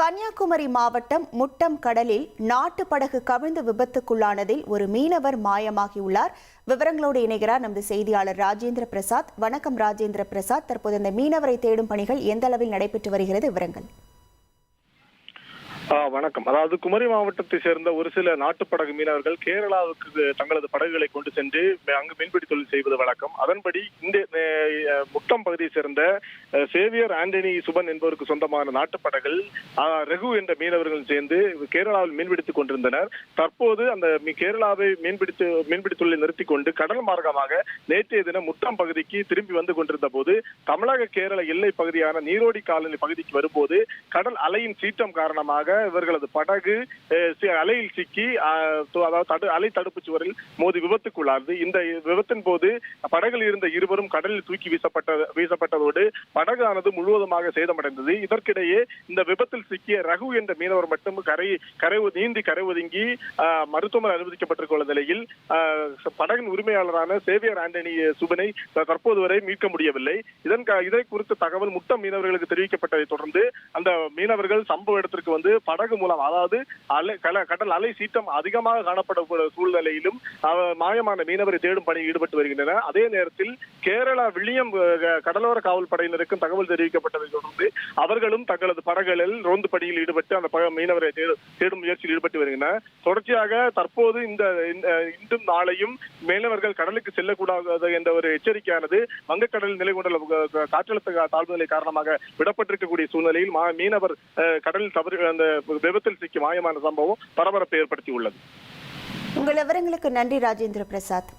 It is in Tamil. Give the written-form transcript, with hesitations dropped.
கன்னியாகுமரி மாவட்டம் முட்டம் கடலில் நாட்டு படகு கவிழ்ந்து விபத்துக்குள்ளானதில் ஒரு மீனவர் மாயமாகியுள்ளார். விவரங்களோடு இணைகிறார் நமது செய்தியாளர் ராஜேந்திர பிரசாத். வணக்கம் ராஜேந்திர பிரசாத். தற்போது இந்த மீனவரை தேடும் பணிகள் எந்த அளவில் நடைபெற்று வருகிறது? விவரங்கள். வணக்கம். அதாவது குமரி மாவட்டத்தை சேர்ந்த ஒரு சில நாட்டுப்படகு மீனவர்கள் கேரளாவுக்கு தங்களது படகுகளை கொண்டு சென்று அங்கு மீன்பிடி தொழில் செய்வது வழக்கம். அதன்படி இந்த முட்டம் பகுதியை சேர்ந்த சேவியர் ஆண்டனி சுபன் என்பவருக்கு சொந்தமான நாட்டுப்படகுகள் ரகு என்ற மீனவர்கள் சேர்ந்து கேரளாவில் மீன்பிடித்துக் கொண்டிருந்தனர். தற்போது அந்த கேரளாவை மீன்பிடி தொழிலை நிறுத்திக் கொண்டு கடல் மார்க்கமாக நேற்றைய தினம் முட்டம் பகுதிக்கு திரும்பி வந்து கொண்டிருந்த போது தமிழக கேரள எல்லை பகுதியான நீரோடி காலனி பகுதிக்கு வரும்போது கடல் அலையின் சீற்றம் காரணமாக இவர்களது படகு அலையில் சிக்கி அதாவது அலை தடுப்பு சுவரில் மோதி விபத்துக்குள்ளானது. இந்த விபத்தின் போது படகில் இருந்த இருவரும் கடலில் தூக்கி வீசப்பட்டதோடு படகானது முழுவதுமாக சேதமடைந்தது. இதற்கிடையே இந்த விபத்தில் சிக்கிய ரகு என்ற மீனவர் மட்டும் நீந்தி கரை ஒதுங்கி மருத்துவமனை அனுமதிக்கப்பட்டிருக்கும் நிலையில் படகின் உரிமையாளரான சேவியர் ஆண்டனி சுபனை தற்போது வரை மீட்க முடியவில்லை. இதை குறித்த தகவல் முட்டம் மீனவர்களுக்கு தெரிவிக்கப்பட்டதை தொடர்ந்து அந்த மீனவர்கள் சம்பவ இடத்திற்கு வந்து படகு மூலம், அதாவது கடல் அலை சீற்றம் அதிகமாக காணப்படும் சூழ்நிலையிலும் மாயமான மீனவரை தேடும் பணியில் ஈடுபட்டு வருகின்றனர். அதே நேரத்தில் கேரளா வில்லியம் கடலோர காவல் படையினருக்கும் தகவல் தெரிவிக்கப்பட்டதை தொடர்ந்து அவர்களும் தங்களது படகுகளில் ரோந்து பணியில் ஈடுபட்டு அந்த மீனவரை தேடும் முயற்சியில் ஈடுபட்டு வருகின்றனர். தொடர்ச்சியாக தற்போது இன்றும் நாளையும் மீனவர்கள் கடலுக்கு செல்லக்கூடாது என்ற ஒரு எச்சரிக்கையானது வங்கக்கடலில் நிலை கொண்டுள்ள காற்றழுத்த தாழ்வு நிலை காரணமாக விடப்பட்டிருக்கக்கூடிய சூழ்நிலையில் மீனவர் கடலில் தவறு அந்த விபத்தில் சிக்கி மாயமான சம்பவம் பரபரப்பை ஏற்படுத்தியுள்ளது. உங்கள் விவரங்களுக்கு நன்றி ராஜேந்திர பிரசாத்.